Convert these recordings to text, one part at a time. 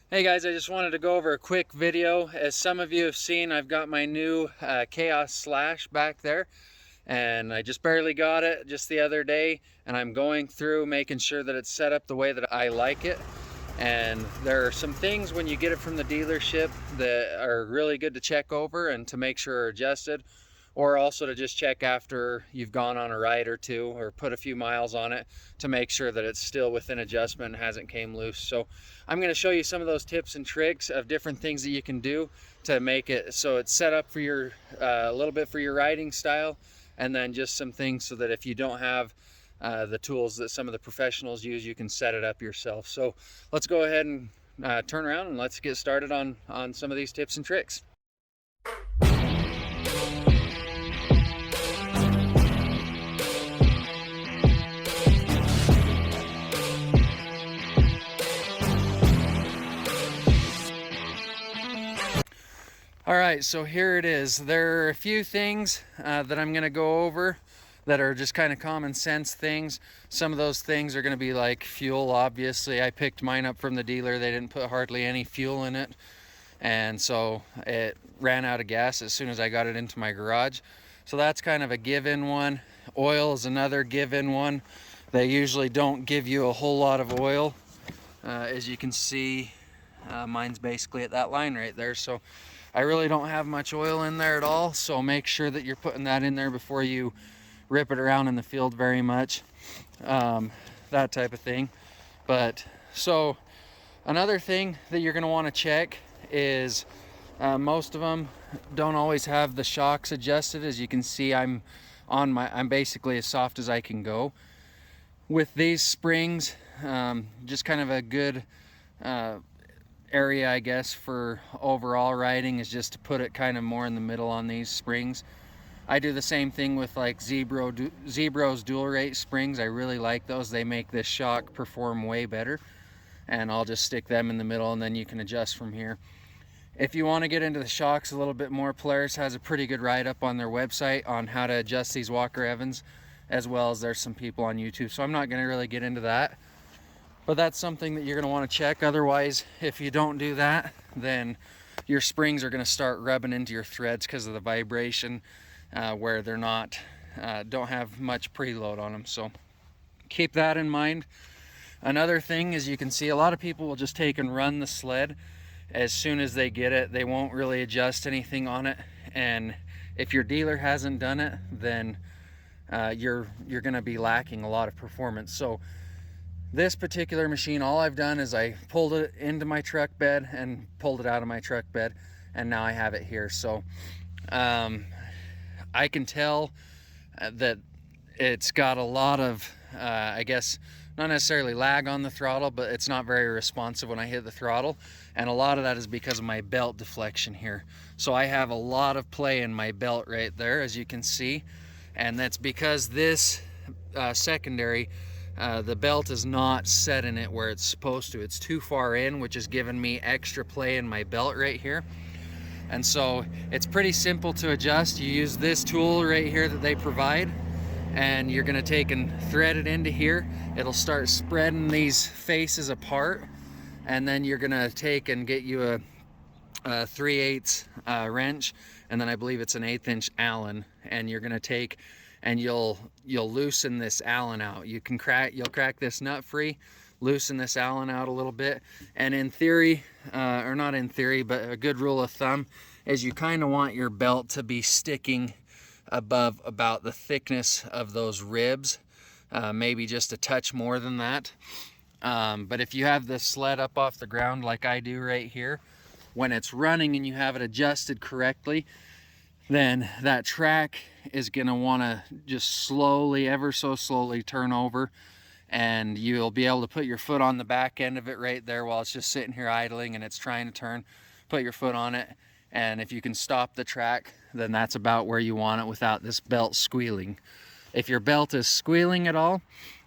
Hey guys, I just wanted to go over a quick video. As some of you have seen, I've got my new Chaos Slash back there, and I just barely got it just the other day, and I'm going through making sure that it's set up the way that I like it. And there are some things when you get it from the dealership that are really good to check over and to make sure are adjusted, or also to just check after you've gone on a ride or two or put a few miles on it to make sure that it's still within adjustment and hasn't came loose. So I'm going to show you some of those tips and tricks of different things that you can do to make it so it's set up for your a little bit for your riding style, and then just some things so that if you don't have the tools that some of the professionals use, you can set it up yourself. So let's go ahead and turn around and let's get started on some of these tips and tricks. All right, so here it is. There are a few things that I'm gonna go over that are just kind of common sense things. Some of those things are gonna be like fuel, obviously. I picked mine up from the dealer. They didn't put hardly any fuel in it. And so it ran out of gas as soon as I got it into my garage. So that's kind of a given one. Oil is another given one. They usually don't give you a whole lot of oil. As you can see, mine's basically at that line right there. So I really don't have much oil in there at all. So make sure that you're putting that in there before you rip it around in the field very much. That type of thing. But so another thing that you're gonna wanna check is most of them don't always have the shocks adjusted. As you can see, I'm basically as soft as I can go with these springs. Just kind of a good area, I guess, for overall riding is just to put it kind of more in the middle on these springs. I do the same thing with like Zebro's dual rate springs. I really like those. They make this shock perform way better, and I'll just stick them in the middle and then you can adjust from here. If you want to get into the shocks a little bit more, Polaris has a pretty good write-up on their website on how to adjust these Walker Evans, as well as there's some people on YouTube, so I'm not going to really get into that. But that's something that you're going to want to check. Otherwise, if you don't do that, then your springs are going to start rubbing into your threads because of the vibration, where they're not don't have much preload on them. So keep that in mind. Another thing is, you can see a lot of people will just take and run the sled as soon as they get it. They won't really adjust anything on it, and if your dealer hasn't done it, then you're going to be lacking a lot of performance. So this particular machine, all I've done is I pulled it into my truck bed and pulled it out of my truck bed, and now I have it here. So I can tell that it's got a lot of I guess not necessarily lag on the throttle, but it's not very responsive when I hit the throttle, and a lot of that is because of my belt deflection here. So I have a lot of play in my belt right there, as you can see, and that's because this secondary, the belt is not set in it where it's supposed to. It's too far in, which is giving me extra play in my belt right here. And so it's pretty simple to adjust. You use this tool right here that they provide, and you're gonna take and thread it into here. It'll start spreading these faces apart, and then you're gonna take and get you a 3/8 wrench, and then I believe it's an 1/8 inch Allen, and you're gonna take and you'll loosen this Allen out. You'll crack this nut free, loosen this Allen out a little bit, and in theory, or not in theory, but a good rule of thumb is you kind of want your belt to be sticking above about the thickness of those ribs, maybe just a touch more than that. But if you have this sled up off the ground like I do right here, when it's running and you have it adjusted correctly, then that track is going to want to just slowly, ever so slowly, turn over, and you'll be able to put your foot on the back end of it right there while it's just sitting here idling and it's trying to turn. Put your foot on it, and if you can stop the track, then that's about where you want it without this belt squealing. If your belt is squealing at all,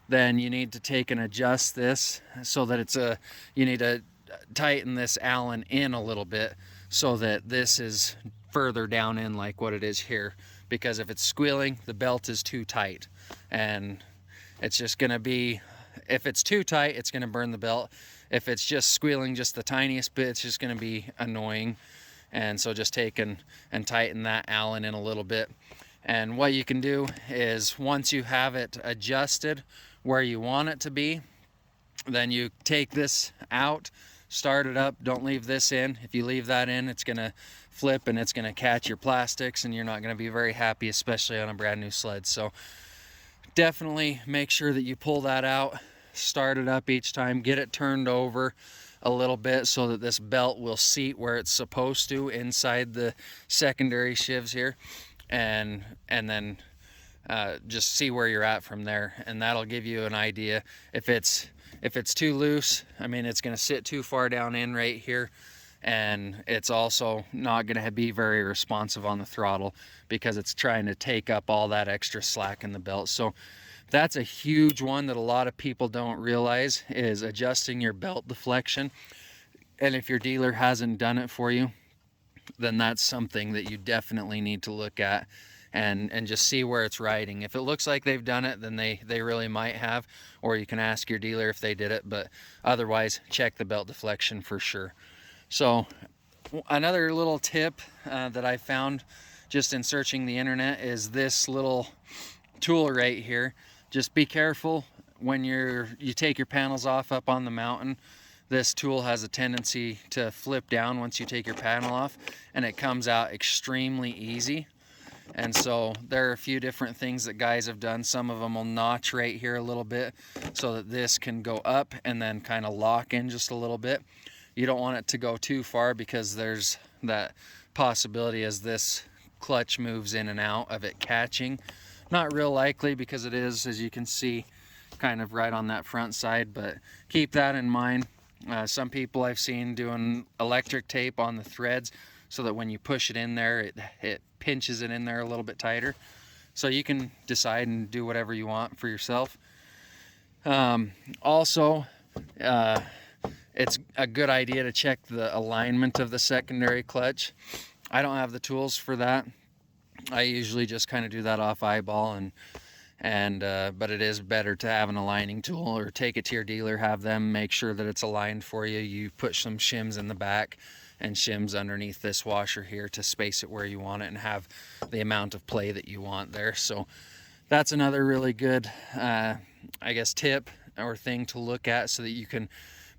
then you need to take and adjust this so that you need to tighten this Allen in a little bit so that this is further down in like what it is here, because if it's squealing, the belt is too tight, and it's just going to be, if it's too tight, it's going to burn the belt. If it's just squealing just the tiniest bit, it's just going to be annoying. And so just take and tighten that Allen in a little bit. And what you can do is, once you have it adjusted where you want it to be, then you take this out, start it up, don't leave this in. If you leave that in, it's gonna flip and it's gonna catch your plastics, and you're not gonna be very happy, especially on a brand new sled. So definitely make sure that you pull that out, start it up each time, get it turned over a little bit so that this belt will seat where it's supposed to inside the secondary shivs here, and then just see where you're at from there, and that'll give you an idea. If it's too loose, I mean, it's going to sit too far down in right here, and it's also not going to be very responsive on the throttle because it's trying to take up all that extra slack in the belt. So that's a huge one that a lot of people don't realize, is adjusting your belt deflection. And if your dealer hasn't done it for you, then that's something that you definitely need to look at and just see where it's riding. If it looks like they've done it, then they really might have, or you can ask your dealer if they did it, but otherwise check the belt deflection for sure. So another little tip that I found just in searching the internet is this little tool right here. Just be careful when you take your panels off up on the mountain. This tool has a tendency to flip down once you take your panel off, and it comes out extremely easy. And so there are a few different things that guys have done. Some of them will notch right here a little bit so that this can go up and then kind of lock in just a little bit. You don't want it to go too far because there's that possibility as this clutch moves in and out of it catching. Not real likely because it is, as you can see, kind of right on that front side, but keep that in mind. Some people I've seen doing electric tape on the threads so that when you push it in there, it pinches it in there a little bit tighter. So you can decide and do whatever you want for yourself. Also, it's a good idea to check the alignment of the secondary clutch. I don't have the tools for that. I usually just kind of do that off eyeball, but it is better to have an aligning tool, or take it to your dealer, have them make sure that it's aligned for you. You put some shims in the back and shims underneath this washer here to space it where you want it and have the amount of play that you want there. So that's another really good, I guess, tip or thing to look at so that you can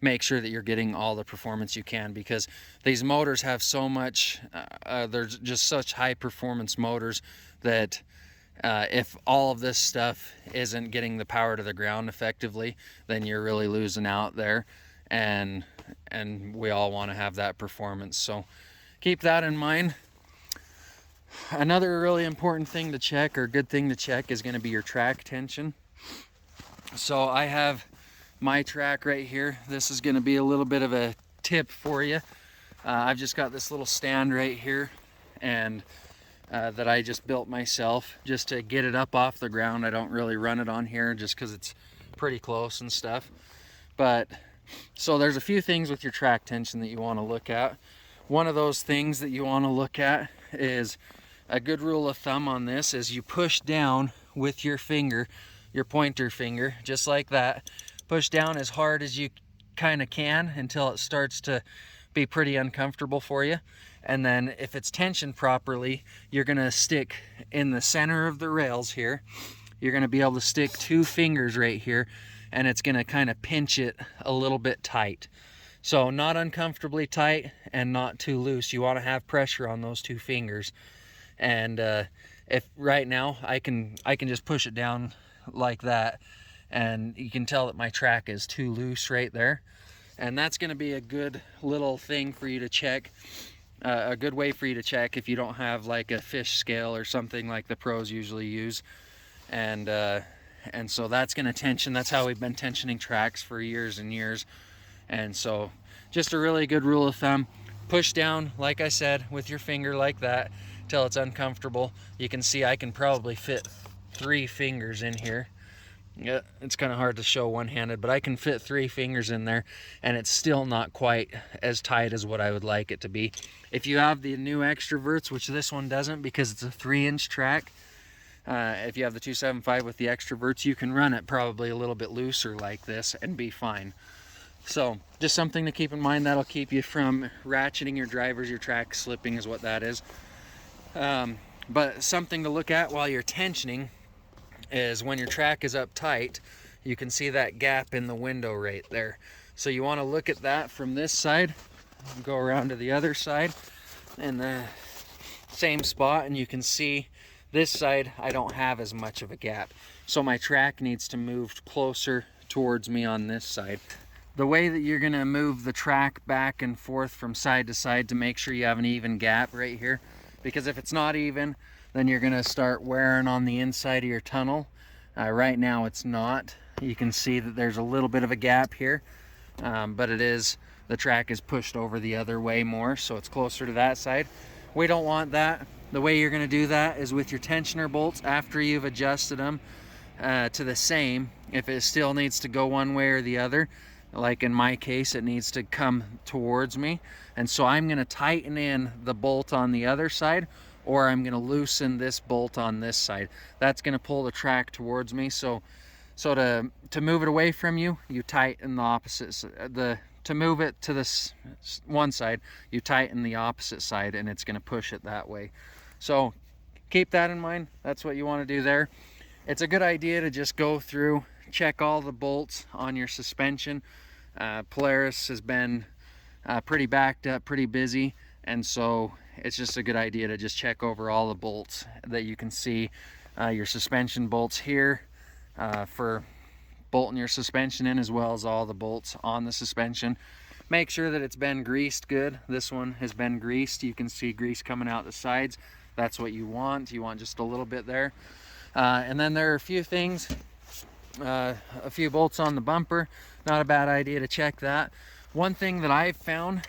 make sure that you're getting all the performance you can, because these motors have so much, they're just such high performance motors that if all of this stuff isn't getting the power to the ground effectively, then you're really losing out there. And we all want to have that performance, so keep that in mind. Another really important thing to check, or good thing to check, is going to be your track tension. So I have my track right here. This is going to be a little bit of a tip for you. I've just got this little stand right here, and that I just built myself just to get it up off the ground. I don't really run it on here just because it's pretty close and stuff. But so there's a few things with your track tension that you want to look at. One of those things that you want to look at is, a good rule of thumb on this is, you push down with your finger, your pointer finger, just like that. Push down as hard as you kind of can until it starts to be pretty uncomfortable for you. And then if it's tensioned properly, you're going to stick in the center of the rails here. You're going to be able to stick 2 fingers right here, and it's going to kind of pinch it a little bit tight. So not uncomfortably tight and not too loose. You want to have pressure on those 2 fingers. And if right now I can just push it down like that, and you can tell that my track is too loose right there. And that's going to be a good little thing for you to check. A good way for you to check if you don't have like a fish scale or something like the pros usually use. And so that's going to tension. That's how we've been tensioning tracks for years and years. And so just a really good rule of thumb, push down, like I said, with your finger like that till it's uncomfortable. You can see I can probably fit 3 fingers in here. Yeah, it's kind of hard to show one-handed, but I can fit 3 fingers in there, and it's still not quite as tight as what I would like it to be. If you have the new Extroverts, which this one doesn't because it's a 3-inch track, if you have the 275 with the Extroverts, you can run it probably a little bit looser like this and be fine. So just something to keep in mind. That'll keep you from ratcheting your drivers. Your track slipping is what that is. But something to look at while you're tensioning is when your track is up tight, you can see that gap in the window right there. So you want to look at that from this side, go around to the other side, and the same spot, and you can see this side I don't have as much of a gap. So my track needs to move closer towards me on this side. The way that you're going to move the track back and forth from side to side to make sure you have an even gap right here, because if it's not even, then you're going to start wearing on the inside of your tunnel. Right now it's not. You can see that there's a little bit of a gap here, but the track is pushed over the other way more, so it's closer to that side. We don't want that. The way you're going to do that is with your tensioner bolts after you've adjusted them to the same. If it still needs to go one way or the other, like in my case, it needs to come towards me, and so I'm going to tighten in the bolt on the other side, or I'm going to loosen this bolt on this side. That's going to pull the track towards me. So to move it away from you, you tighten the opposite. To move it to this one side, you tighten the opposite side, and it's going to push it that way. So keep that in mind. That's what you want to do there. It's a good idea to just go through, check all the bolts on your suspension. Polaris has been pretty backed up, pretty busy, and so it's just a good idea to just check over all the bolts that you can see. Your suspension bolts here for bolting your suspension in, as well as all the bolts on the suspension. Make sure that it's been greased good. This one has been greased. You can see grease coming out the sides. That's what you want. You want just a little bit there. And then there are a few things, a few bolts on the bumper. Not a bad idea to check that. One thing that I've found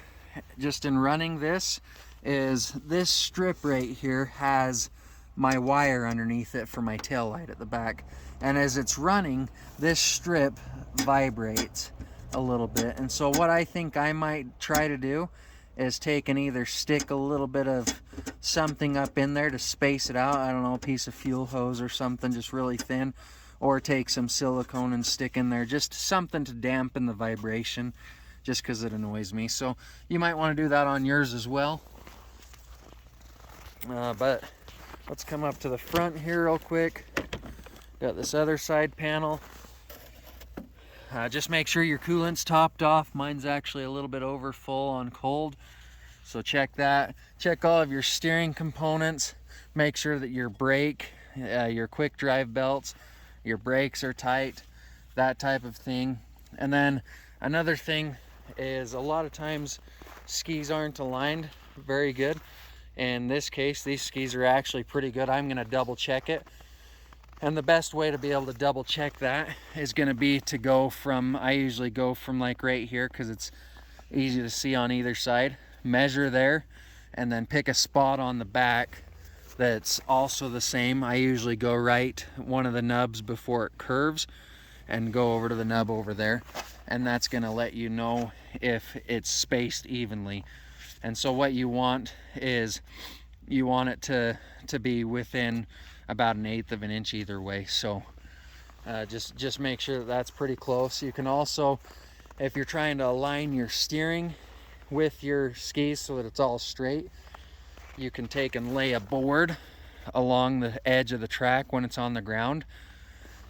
just in running this is this strip right here has my wire underneath it for my tail light at the back, and as it's running, this strip vibrates a little bit. And so what I think I might try to do is take and either stick a little bit of something up in there to space it out. I don't know, a piece of fuel hose or something just really thin, or take some silicone and stick in there, just something to dampen the vibration, just because it annoys me. So you might want to do that on yours as well. But let's come up to the front here real quick. Got this other side panel. Just make sure your coolant's topped off. Mine's actually a little bit over full on cold, so check that. Check all of your steering components. Make sure that your brake, your quick drive belts, your brakes are tight, that type of thing. And then another thing is, a lot of times skis aren't aligned very good. In this case, these skis are actually pretty good. I'm going to double check it, and the best way to be able to double check that is going to be to go from, I usually go from like right here because it's easy to see on either side, measure there, and then pick a spot on the back that's also the same. I usually go right one of the nubs before it curves and go over to the nub over there, and that's going to let you know if it's spaced evenly. And so what you want is, you want it to be within about 1/8 of an inch either way. So just make sure that that's pretty close. You can also, if you're trying to align your steering with your skis so that it's all straight, you can take and lay a board along the edge of the track when it's on the ground,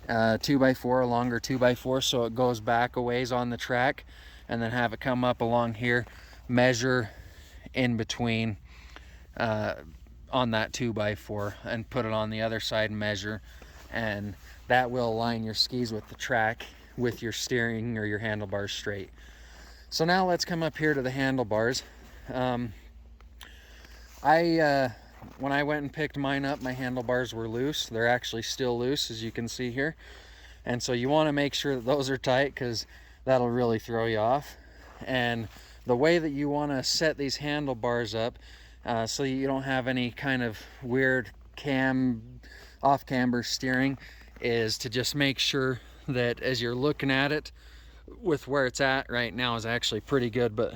2x4, a longer 2x4, so it goes back a ways on the track, and then have it come up along here, measure in between on that 2x4, and put it on the other side and measure, and that will align your skis with the track with your steering or your handlebars straight. So now let's come up here to the handlebars. When I went and picked mine up, my handlebars were loose. They're actually still loose, as you can see here, and so you want to make sure that those are tight, because that'll really throw you off. And the way that you want to set these handlebars up so you don't have any kind of weird off camber steering is to just make sure that as you're looking at it, with where it's at right now is actually pretty good, but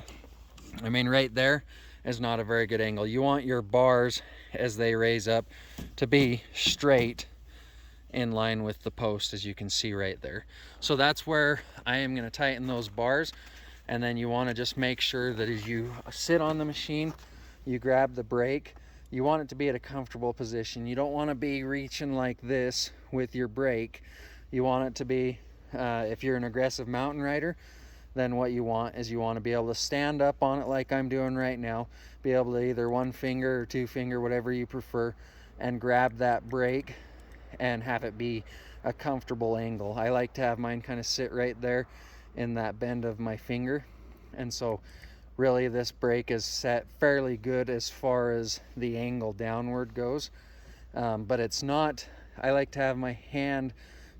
I mean right there is not a very good angle. You want your bars, as they raise up, to be straight in line with the post, as you can see right there. So that's where I am going to tighten those bars. And then you want to just make sure that as you sit on the machine, you grab the brake. You want it to be at a comfortable position. You don't want to be reaching like this with your brake. You want it to be, if you're an aggressive mountain rider, then what you want is you want to be able to stand up on it like I'm doing right now, be able to either one finger or two finger, whatever you prefer, and grab that brake and have it be a comfortable angle. I like to have mine kind of sit right there in that bend of my finger, and so really this brake is set fairly good as far as the angle downward goes, but it's not, I like to have my hand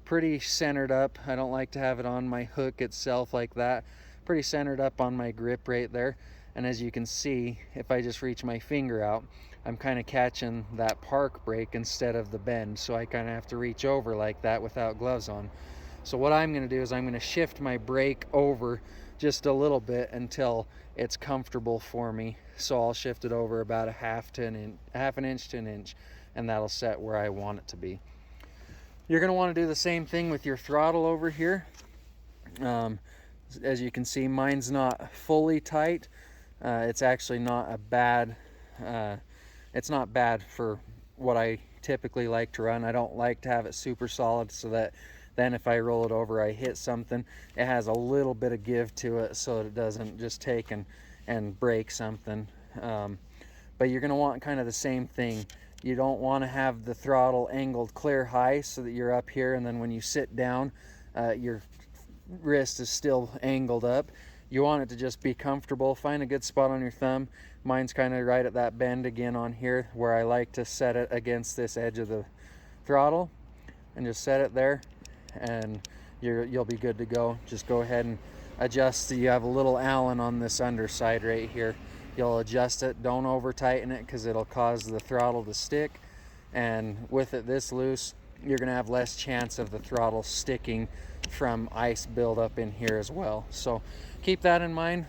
pretty centered up. I don't like to have it on my hook itself like that. Pretty centered up on my grip right there. And as you can see, if I just reach my finger out, I'm kind of catching that park brake instead of the bend. So I kind of have to reach over like that without gloves on. So what I'm going to do is I'm going to shift my brake over just a little bit until it's comfortable for me. So I'll shift it over about half an inch to an inch, and that'll set where I want it to be. You're going to want to do the same thing with your throttle over here. As you can see, mine's not fully tight. It's actually not a bad, it's not bad for what I typically like to run. I don't like to have it super solid so that then if I roll it over, I hit something. It has a little bit of give to it so that it doesn't just take and break something. But you're going to want kind of the same thing. You don't want to have the throttle angled clear high so that you're up here, and then when you sit down, your wrist is still angled up. You want it to just be comfortable. Find a good spot on your thumb. Mine's kind of right at that bend again on here where I like to set it against this edge of the throttle, and just set it there, and you'll be good to go. Just go ahead and adjust. You have a little Allen on this underside right here. You'll adjust it, don't over tighten it because it'll cause the throttle to stick, and with it this loose, you're going to have less chance of the throttle sticking from ice buildup in here as well. So keep that in mind.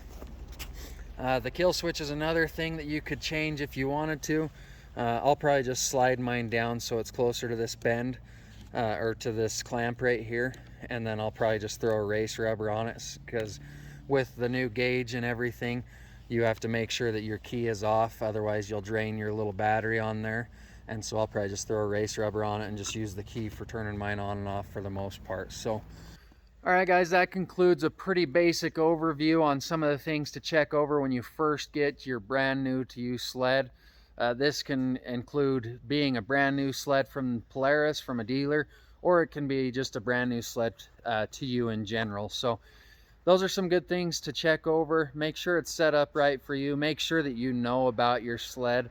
The kill switch is another thing that you could change if you wanted to. I'll probably just slide mine down so it's closer to this bend, or to this clamp right here, and then I'll probably just throw a race rubber on it, because with the new gauge and everything, you have to make sure that your key is off, otherwise you'll drain your little battery on there. And so I'll probably just throw a race rubber on it and just use the key for turning mine on and off for the most part. So all right guys, that concludes a pretty basic overview on some of the things to check over when you first get your brand new to you sled. This can include being a brand new sled from Polaris, from a dealer, or it can be just a brand new sled to you in general. So those are some good things to check over. Make sure it's set up right for you. Make sure that you know about your sled,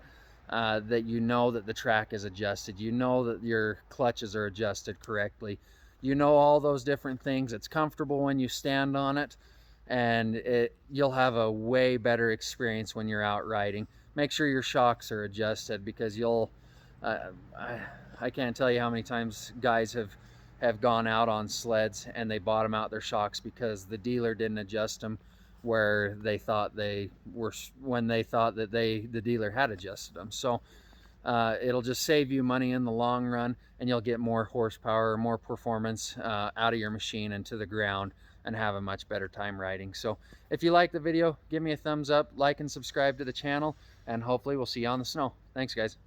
that you know that the track is adjusted. You know that your clutches are adjusted correctly. You know all those different things. It's comfortable when you stand on it, and you'll have a way better experience when you're out riding. Make sure your shocks are adjusted, because you'll, I can't tell you how many times guys have gone out on sleds and they bottom out their shocks because the dealer didn't adjust them where they thought they were, when they thought that the dealer had adjusted them. So it'll just save you money in the long run, and you'll get more horsepower, more performance out of your machine and to the ground, and have a much better time riding. So if you like the video, give me a thumbs up, like and subscribe to the channel, and hopefully we'll see you on the snow. Thanks guys.